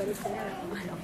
parece nada malo.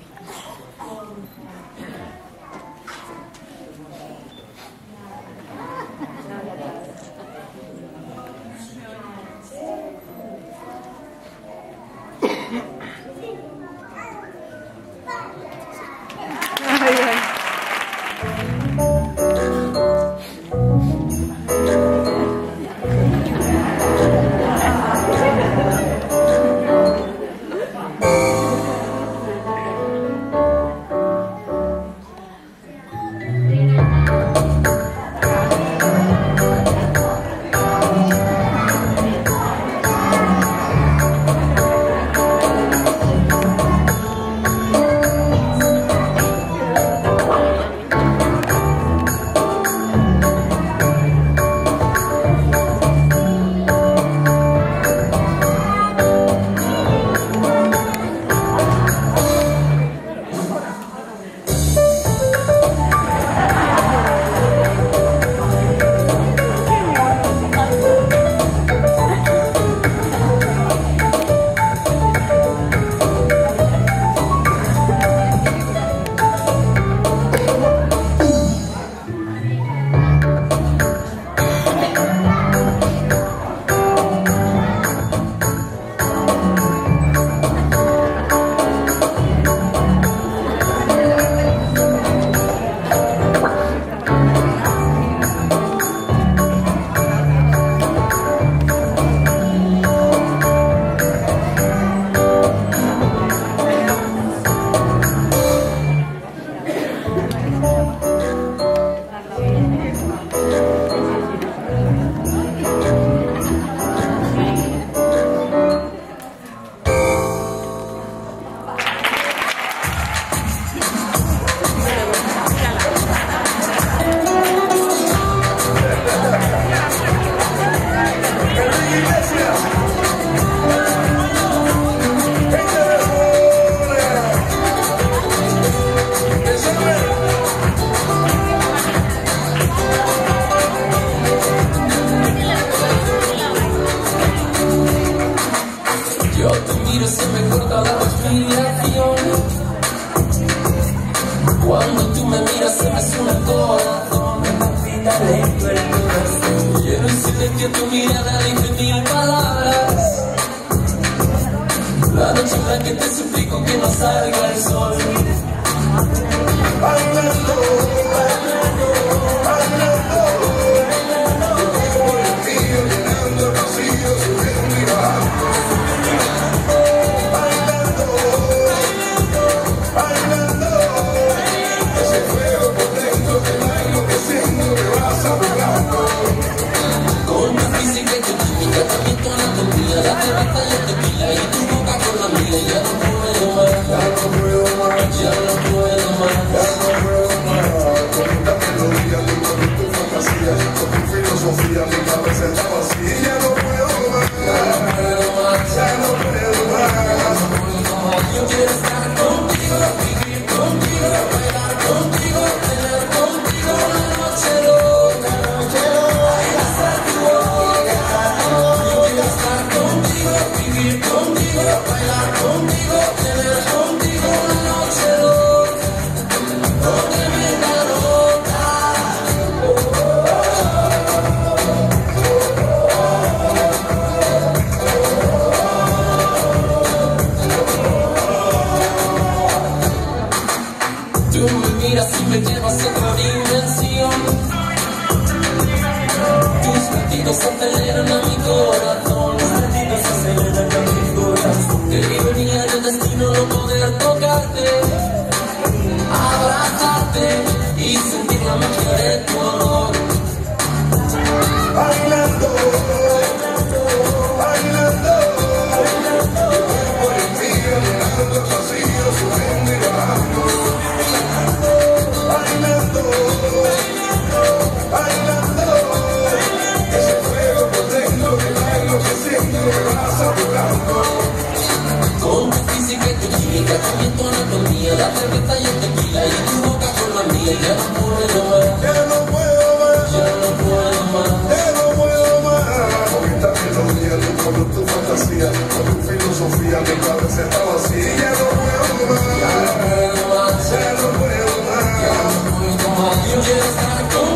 Cuando tú me miras se me suena el corazón, me palpita lento el corazón. Quiero en silencio tu mirada dice mil palabras. La noche en la que te suplico que no salga el sol. Bailando, bailando, bailando, bailando por el río, llenando el vacío, subiendo y bajando. Bailando, bailando, bailando. Ese fuego por dentro que va enloqueciendo, me vas apagando. Con tu física y tu química, también tu anatomía, la cerveza y el tequila y tu boca con la mía. Ya no puedo más, ya no puedo más, ya no puedo más, ya no puedo más. Con esta melodía, con tu fantasía, con tu filosofía, mi cabeza está vacía. Ya no puedo más, ya no puedo más, ya no puedo más. Yo quiero estar contigo, vivir contigo, bailar contigo, tener contigo la noche loca, ay, besar tu boca. Yo quiero estar contigo, vivir contigo, bailar contigo, tener contigo la noche loca, donde me da loca. Tú me miras y me llevas a otra dimensión. Tus latidos aceleran a mi corazón. Tus latidos aceleran a mi corazón. Qué ironía del destino no poder tocarte, abrazarte y sentir la magia de tu amor. Bailando, bailando, bailando, bailando por el río, llenando el vacío, subiendo y bajando. Bailando, bailando, bailando, ese fuego por dentro que va enloqueciendo, me vas apagando. Con tu física y tu química, también tu anatomía, la cerveza y el tequila y tu boca con la mía. Ya no puedo más, ya no puedo más, ya no puedo más, ya no puedo más. Con esta melodía, con tu fantasía, con tu filosofía, mi cabeza está vacía. Ya no puedo más, ya no puedo más. Yo quiero estar contigo.